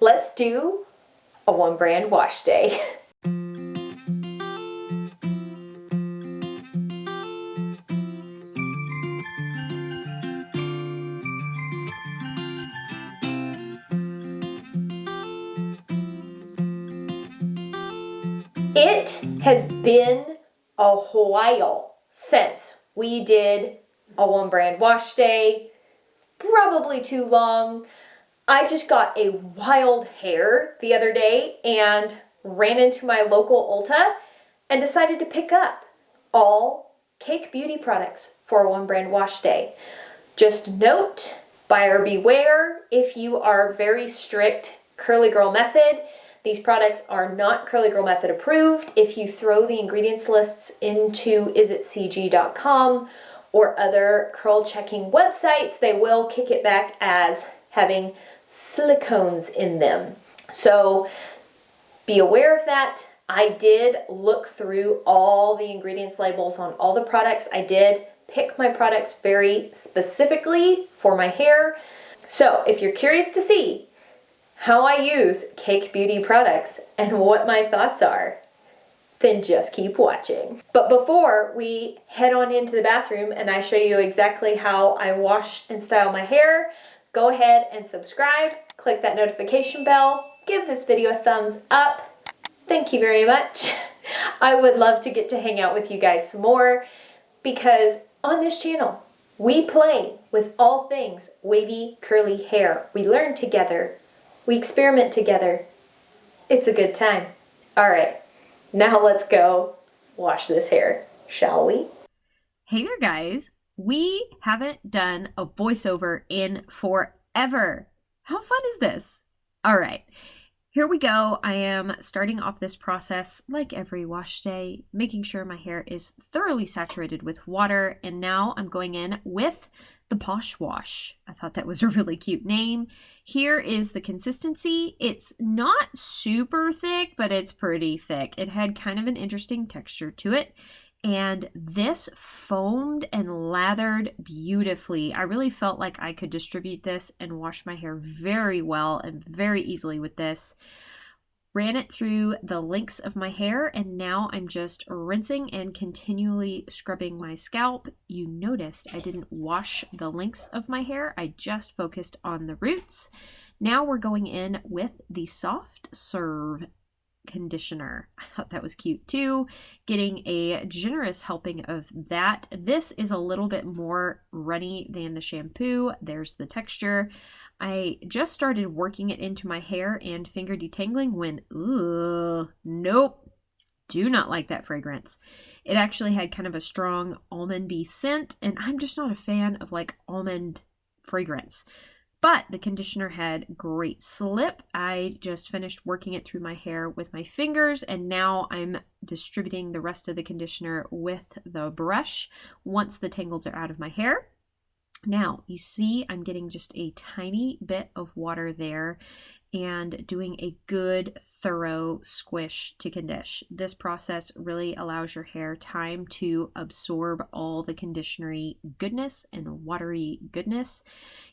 Let's do a one brand wash day. It has been a while since we did a one brand wash day, probably too long. I just got a wild hair the other day and ran into my local Ulta and decided to pick up all Cake Beauty products for a one brand wash day. Just note, buyer beware, if you are very strict Curly Girl method, these products are not Curly Girl method approved. If you throw the ingredients lists into isitcg.com or other curl checking websites, they will kick it back as having silicones in them. So be aware of that. I did look through all the ingredients labels on all the products. I did pick my products very specifically for my hair. So if you're curious to see how I use Cake Beauty products and what my thoughts are, then just keep watching. But before we head on into the bathroom and I show you exactly how I wash and style my hair, go ahead and subscribe, click that notification bell, give this video a thumbs up. Thank you very much. I would love to get to hang out with you guys some more because on this channel, we play with all things wavy, curly hair. We learn together. We experiment together. It's a good time. All right, now let's go wash this hair, shall we? Hey there, guys. We haven't done a voiceover in forever. How fun is this? All right, here we go. I am starting off this process like every wash day, making sure my hair is thoroughly saturated with water. And now I'm going in with the Posh Wash. I thought that was a really cute name. Here is the consistency. It's not super thick, but it's pretty thick. It had kind of an interesting texture to it. And this foamed and lathered beautifully. I really felt like I could distribute this and wash my hair very well and very easily with this. Ran it through the links of my hair, and now I'm just rinsing and continually scrubbing my scalp. You noticed I didn't wash the links of my hair. I just focused on the roots. Now we're going in with the Soft Serve conditioner. I thought that was cute too. Getting a generous helping of that. This is a little bit more runny than the shampoo. There's the texture. I just started working it into my hair and finger detangling when, nope, do not like that fragrance. It actually had kind of a strong almondy scent, and I'm just not a fan of like almond fragrance. But the conditioner had great slip. I just finished working it through my hair with my fingers, and now I'm distributing the rest of the conditioner with the brush once the tangles are out of my hair. Now, you see I'm getting just a tiny bit of water there and doing a good thorough squish to condition. This process really allows your hair time to absorb all the conditionery goodness and watery goodness.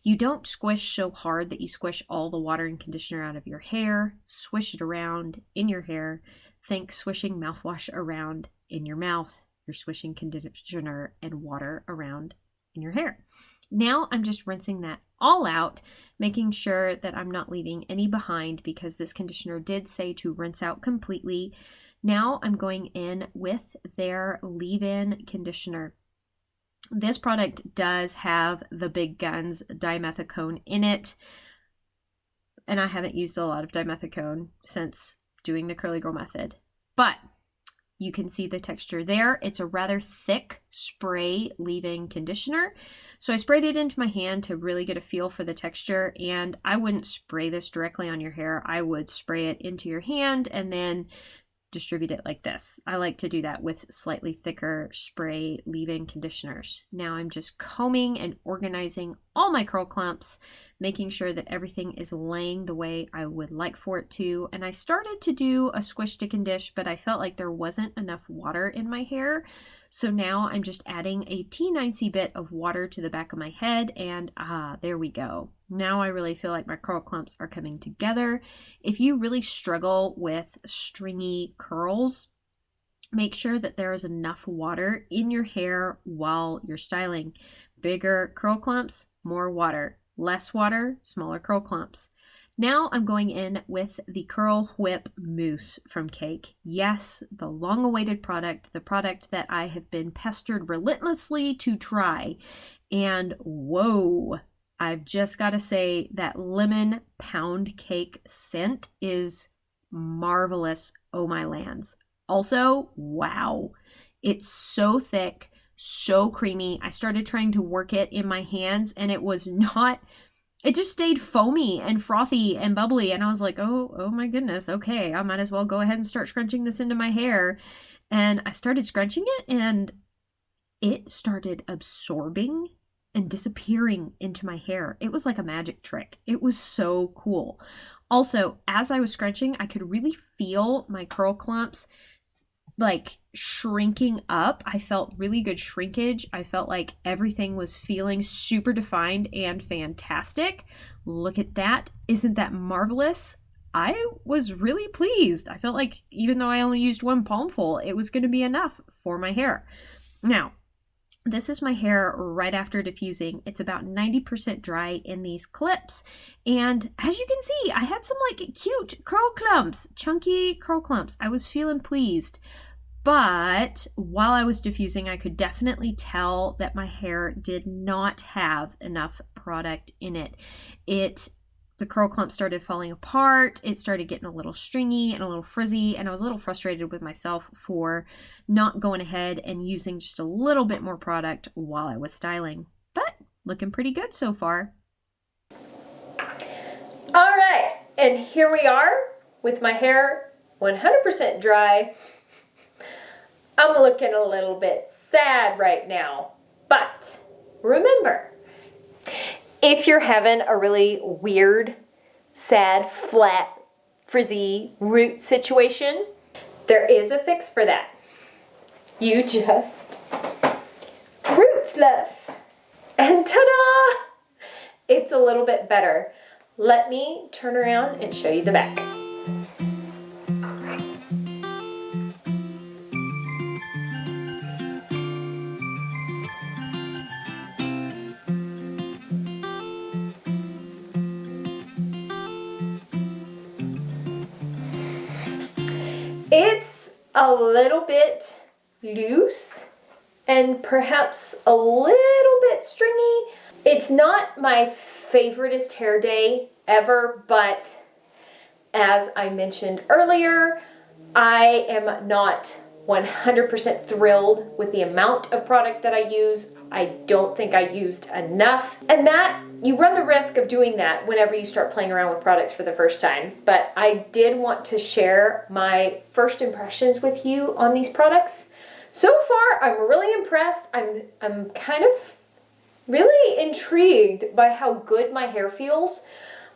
You don't squish so hard that you squish all the water and conditioner out of your hair. Swish it around in your hair. Think swishing mouthwash around in your mouth. You're swishing conditioner and water around in your hair. Now I'm just rinsing that all out, making sure that I'm not leaving any behind because this conditioner did say to rinse out completely. Now I'm going in with their leave-in conditioner. This product does have the big guns dimethicone in it, and I haven't used a lot of dimethicone since doing the Curly Girl method, but you can see the texture there. It's a rather thick spray leave-in conditioner. So I sprayed it into my hand to really get a feel for the texture, and I wouldn't spray this directly on your hair. I would spray it into your hand and then distribute it like this. I like to do that with slightly thicker spray leave-in conditioners. Now I'm just combing and organizing all my curl clumps, making sure that everything is laying the way I would like for it to. And I started to do a squish, stick, and dish, but I felt like there wasn't enough water in my hair. So now I'm just adding a T9C bit of water to the back of my head, and there we go. Now I really feel like my curl clumps are coming together. If you really struggle with stringy curls, make sure that there is enough water in your hair while you're styling. Bigger curl clumps, more water. Less water, smaller curl clumps. Now I'm going in with the Curl Whip Mousse from Cake. Yes, the long-awaited product, the product that I have been pestered relentlessly to try. And whoa, I've just got to say that lemon pound cake scent is marvelous, oh my lands. Also, wow, it's so thick, so creamy. I started trying to work it in my hands and it was not, it just stayed foamy and frothy and bubbly. And I was like, oh my goodness, okay, I might as well go ahead and start scrunching this into my hair. And I started scrunching it and it started absorbing and disappearing into my hair. It was like a magic trick. It was so cool. Also, as I was scrunching, I could really feel my curl clumps like shrinking up. I felt really good shrinkage. I felt like everything was feeling super defined and fantastic. Look at that. Isn't that marvelous? I was really pleased. I felt like even though I only used one palmful, it was going to be enough for my hair. Now, this is my hair right after diffusing. It's about 90% dry in these clips. And as you can see, I had some like cute curl clumps, chunky curl clumps. I was feeling pleased. But while I was diffusing, I could definitely tell that my hair did not have enough product in it. The curl clump started falling apart. It started getting a little stringy and a little frizzy, and I was a little frustrated with myself for not going ahead and using just a little bit more product while I was styling. But looking pretty good so far. All right, and here we are with my hair 100% dry. I'm looking a little bit sad right now, but remember, if you're having a really weird, sad, flat, frizzy root situation, there is a fix for that. You just root fluff, and ta-da! It's a little bit better. Let me turn around and show you the back. It's a little bit loose and perhaps a little bit stringy. It's not my favoriteest hair day ever, but as I mentioned earlier, I am not 100% thrilled with the amount of product that I use. I don't think I used enough. And that, you run the risk of doing that whenever you start playing around with products for the first time. But I did want to share my first impressions with you on these products. So far, I'm really impressed. I'm kind of really intrigued by how good my hair feels.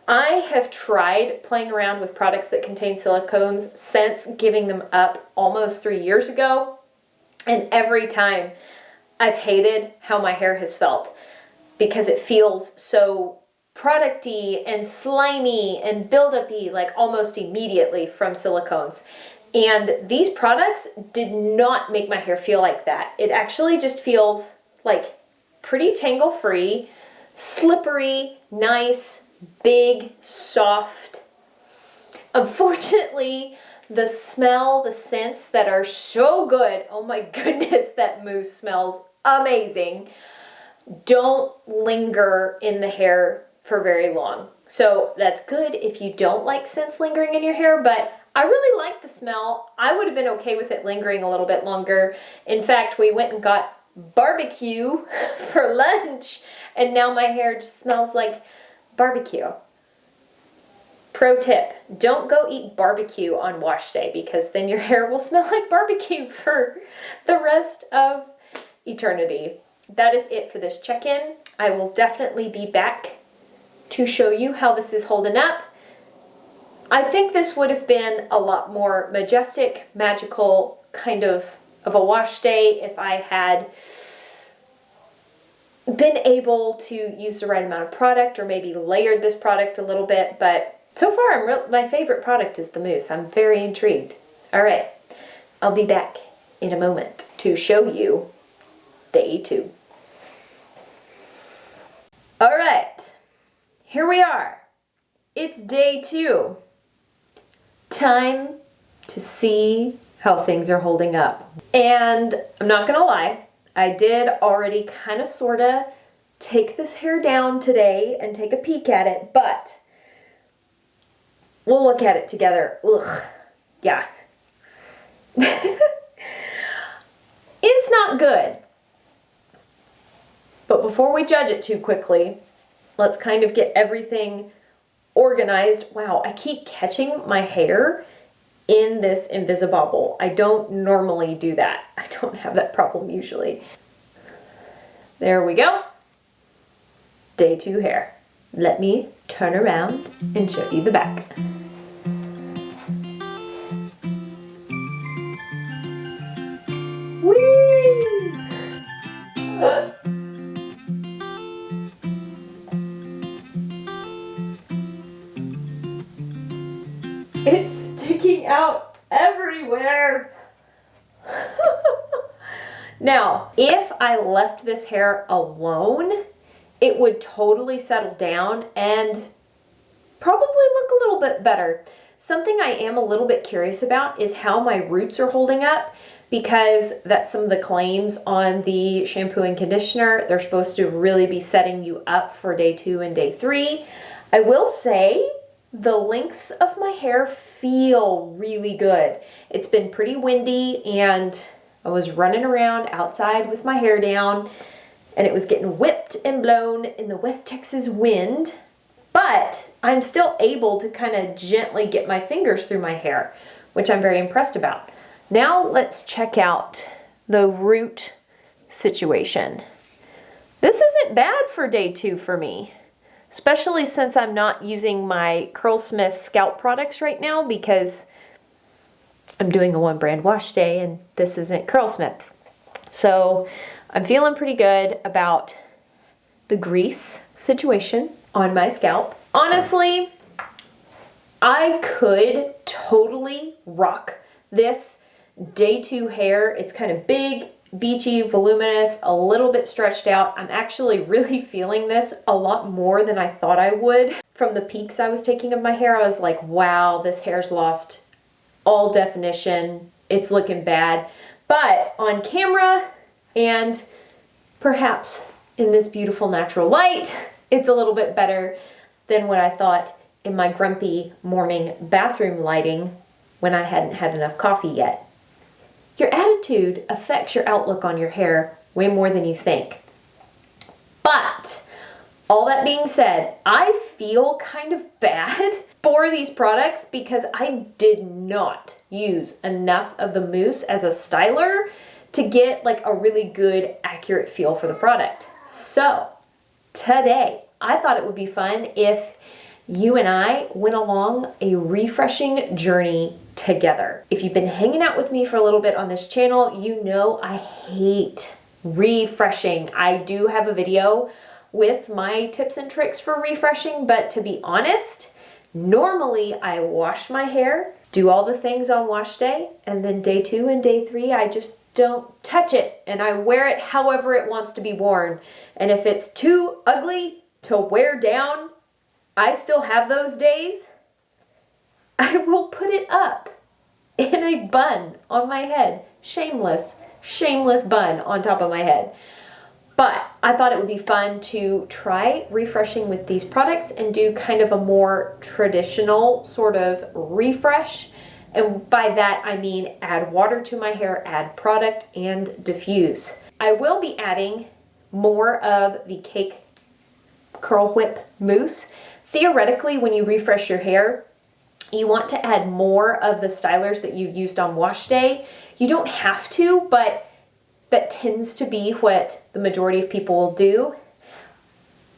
I have tried playing around with products that contain silicones since giving them up almost 3 years ago. And every time I've hated how my hair has felt because it feels so producty and slimy and buildup-y like almost immediately from silicones. And these products did not make my hair feel like that. It actually just feels like pretty tangle-free, slippery, nice, big, soft. Unfortunately, the smell, the scents that are so good, oh my goodness, that mousse smells amazing, don't linger in the hair for very long. So that's good if you don't like scents lingering in your hair, but I really like the smell. I would have been okay with it lingering a little bit longer. In fact, we went and got barbecue for lunch, and now my hair just smells like barbecue. Pro tip, don't go eat barbecue on Washday because then your hair will smell like barbecue for the rest of eternity. That is it for this check-in. I will definitely be back to show you how this is holding up. I think this would have been a lot more majestic, magical kind of a wash day if I had been able to use the right amount of product or maybe layered this product a little bit, but so far my favorite product is the mousse. I'm very intrigued. All right, I'll be back in a moment to show you day 2. All right, here we are. It's day 2. Time to see how things are holding up. And I'm not gonna lie, I did already kind of sorta take this hair down today and take a peek at it, but we'll look at it together. Ugh, yeah. It's not good. But before we judge it too quickly, let's kind of get everything organized. Wow, I keep catching my hair in this Invisibobble. I don't normally do that. I don't have that problem usually. There we go. Day 2 hair. Let me turn around and show you the back. Whee! It's sticking out everywhere. Now, if I left this hair alone, it would totally settle down and probably look a little bit better. Something I am a little bit curious about is how my roots are holding up, because that's some of the claims on the shampoo and conditioner. They're supposed to really be setting you up for day 2 and day 3. I will say the lengths of my hair feel really good. It's been pretty windy and I was running around outside with my hair down and it was getting whipped and blown in the West Texas wind, but I'm still able to kind of gently get my fingers through my hair, which I'm very impressed about. Now let's check out the root situation. This isn't bad for day 2 for me, especially since I'm not using my Curlsmith scalp products right now because I'm doing a one brand wash day and this isn't Curlsmith's. So I'm feeling pretty good about the grease situation on my scalp. Honestly, I could totally rock this day 2 hair. It's kind of big, beachy, voluminous, a little bit stretched out. I'm actually really feeling this a lot more than I thought I would. From the peaks I was taking of my hair, I was like, wow, this hair's lost all definition. It's looking bad. But on camera and perhaps in this beautiful natural light, it's a little bit better than what I thought in my grumpy morning bathroom lighting when I hadn't had enough coffee yet. Your attitude affects your outlook on your hair way more than you think. But all that being said, I feel kind of bad for these products because I did not use enough of the mousse as a styler to get like a really good, accurate feel for the product. So today, I thought it would be fun if you and I went along a refreshing journey together. If you've been hanging out with me for a little bit on this channel, you know I hate refreshing. I do have a video with my tips and tricks for refreshing, but to be honest, normally I wash my hair, do all the things on wash day, and then day 2 and day 3, I just don't touch it and I wear it however it wants to be worn. And if it's too ugly to wear down, I still have those days, I will put it up in a bun on my head. Shameless, shameless bun on top of my head. But I thought it would be fun to try refreshing with these products and do kind of a more traditional sort of refresh. And by that, I mean add water to my hair, add product, and diffuse. I will be adding more of the Cake Curl Whip mousse. Theoretically, when you refresh your hair, you want to add more of the stylers that you've used on wash day. You don't have to, but that tends to be what the majority of people will do.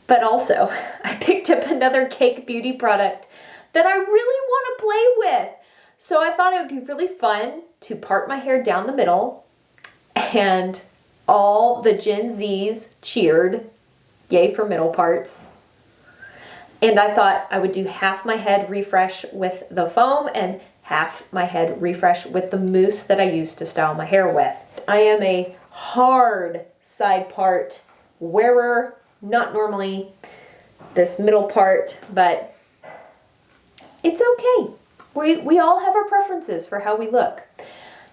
But also, I picked up another cake beauty product that I really want to play with. So I thought it would be really fun to part my hair down the middle, and all the Gen Zs cheered, yay for middle parts. And I thought I would do half my head refresh with the foam and half my head refresh with the mousse that I used to style my hair with. I am a hard side part wearer, not normally this middle part, but it's okay. We all have our preferences for how we look.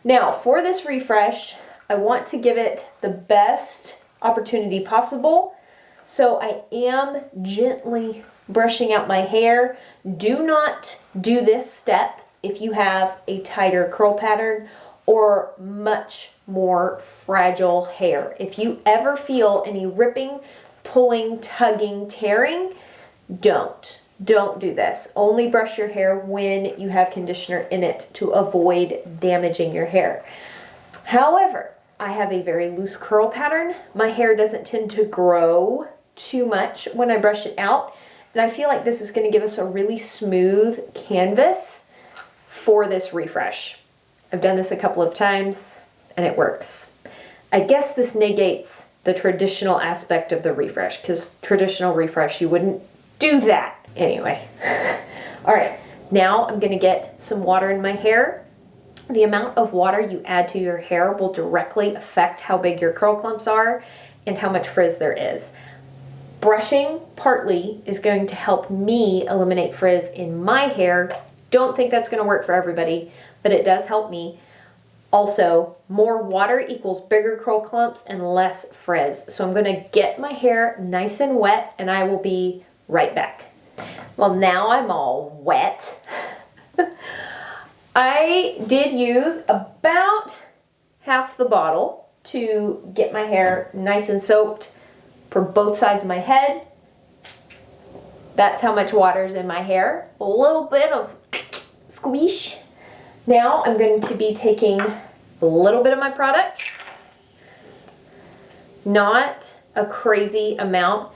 Now, for this refresh, I want to give it the best opportunity possible. So I am gently brushing out my hair. Do not do this step if you have a tighter curl pattern or much more fragile hair. If you ever feel any ripping, pulling, tugging, tearing, don't do this. Only brush your hair when you have conditioner in it to avoid damaging your hair. However, I have a very loose curl pattern. My hair doesn't tend to grow too much when I brush it out. And I feel like this is going to give us a really smooth canvas for this refresh. I've done this a couple of times and it works. I guess this negates the traditional aspect of the refresh, because traditional refresh, you wouldn't do that. Anyway, all right, now I'm gonna get some water in my hair. The amount of water you add to your hair will directly affect how big your curl clumps are and how much frizz there is. Brushing partly is going to help me eliminate frizz in my hair. Don't think that's gonna work for everybody, but it does help me. Also, more water equals bigger curl clumps and less frizz. So I'm gonna get my hair nice and wet and I will be right back. Well, now I'm all wet. I did use about half the bottle to get my hair nice and soaked for both sides of my head. That's how much water's in my hair. A little bit of squish. Now I'm going to be taking a little bit of my product. Not a crazy amount.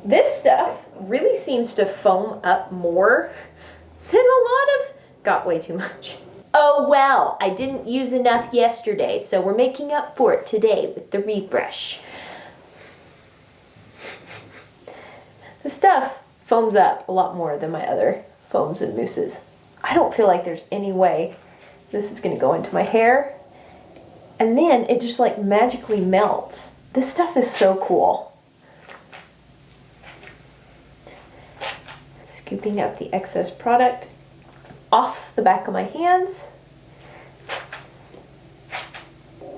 This stuff really seems to foam up more than a lot of, got way too much. Oh well, I didn't use enough yesterday, so we're making up for it today with the refresh. The stuff foams up a lot more than my other foams and mousses. I don't feel like there's any way this is gonna go into my hair. And then it just like magically melts. This stuff is so cool. Scooping up the excess product off the back of my hands.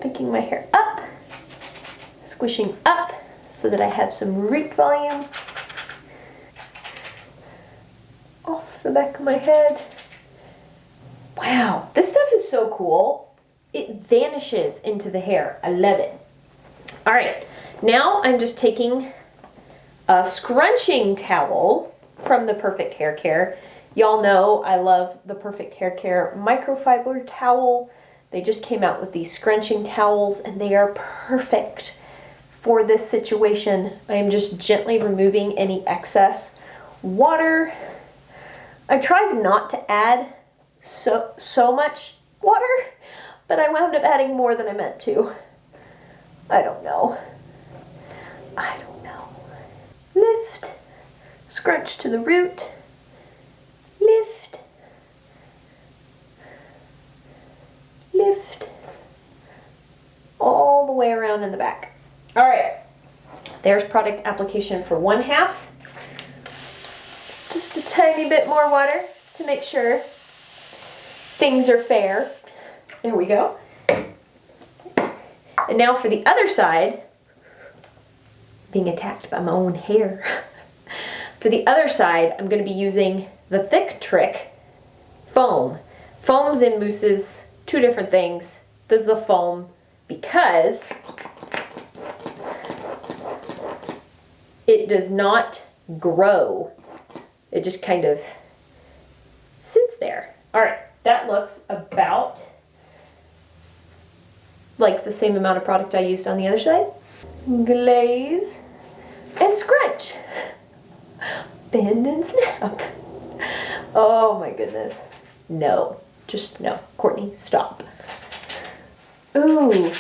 Picking my hair up. Squishing up so that I have some root volume. Off the back of my head. Wow, this stuff is so cool. It vanishes into the hair. I love it. All right, now I'm just taking a scrunching towel from the Perfect Hair Care. Y'all know I love the Perfect Hair Care microfiber towel. They just came out with these scrunching towels and they are perfect for this situation. I am just gently removing any excess water. I tried not to add so much water, but I wound up adding more than I meant to. I don't know. Lift, scrunch to the root, lift, lift, all the way around in the back. All right, there's product application for one half. Just a tiny bit more water to make sure things are fair. There we go. And now for the other side, being attacked by my own hair. For the other side, I'm going to be using the Thick Trick foam. Foams and mousses, two different things. This is a foam because it does not grow. It just kind of sits there. All right, that looks about like the same amount of product I used on the other side. Glaze and scrunch. Bend and snap. Oh my goodness. No, just no. Courtney, stop. Ooh.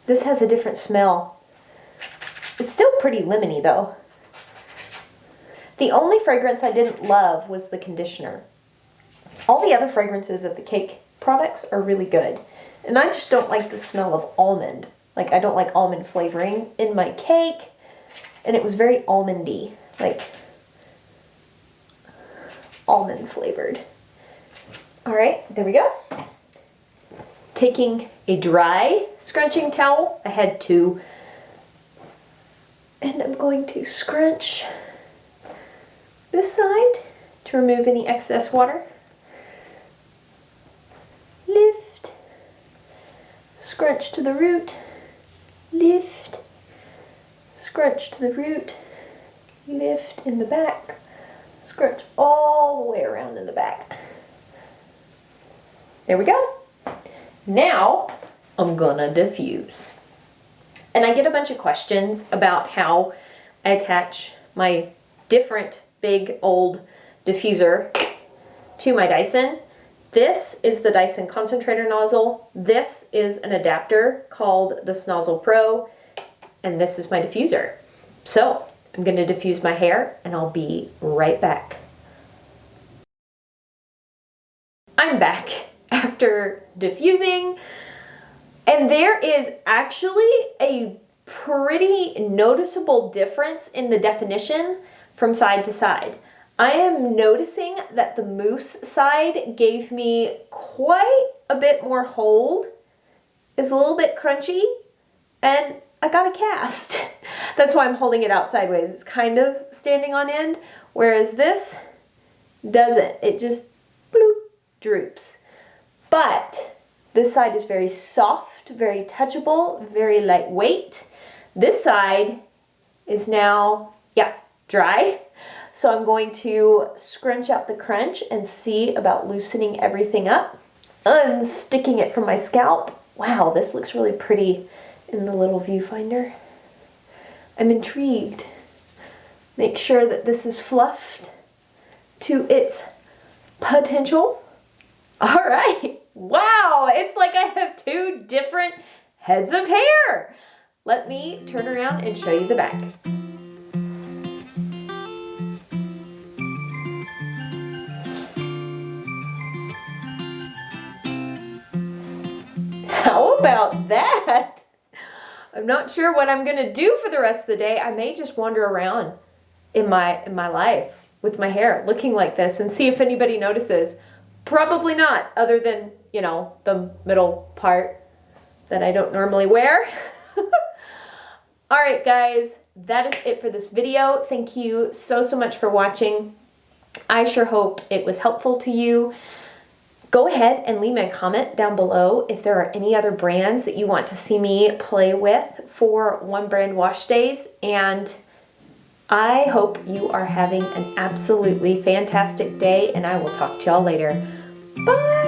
This has a different smell. It's still pretty lemony though. The only fragrance I didn't love was the conditioner. All the other fragrances of the cake products are really good. And I just don't like the smell of almond. Like, I don't like almond flavoring in my cake. And it was very almondy, like almond flavored. All right, there we go. Taking a dry scrunching towel, I had two, and I'm going to scrunch this side to remove any excess water. Lift, scrunch to the root, lift, scrunch to the root, lift in the back, scrunch all the way around in the back. There we go. Now I'm gonna diffuse. And I get a bunch of questions about how I attach my different big old diffuser to my Dyson. This is the Dyson concentrator nozzle. This is an adapter called the Snozzle Pro. And this is my diffuser. So I'm gonna diffuse my hair and I'll be right back. I'm back after diffusing, and there is actually a pretty noticeable difference in the definition from side to side. I am noticing that the mousse side gave me quite a bit more hold, is a little bit crunchy, and I got a cast. That's why I'm holding it out sideways. It's kind of standing on end, whereas this doesn't. It just bloop, droops. But this side is very soft, very touchable, very lightweight. This side is now, dry. So I'm going to scrunch out the crunch and see about loosening everything up. Unsticking it from my scalp. Wow, this looks really pretty in the little viewfinder. I'm intrigued. Make sure that this is fluffed to its potential. All right. Wow, it's like I have two different heads of hair. Let me turn around and show you the back. How about that? I'm not sure what I'm gonna do for the rest of the day. I may just wander around in my life with my hair looking like this and see if anybody notices. Probably not, other than, you know, the middle part that I don't normally wear. All right, guys, that is it for this video. Thank you so much for watching. I sure hope it was helpful to you. Go ahead and leave me a comment down below if there are any other brands that you want to see me play with for One Brand Wash Days. And I hope you are having an absolutely fantastic day, and I will talk to y'all later. Bye!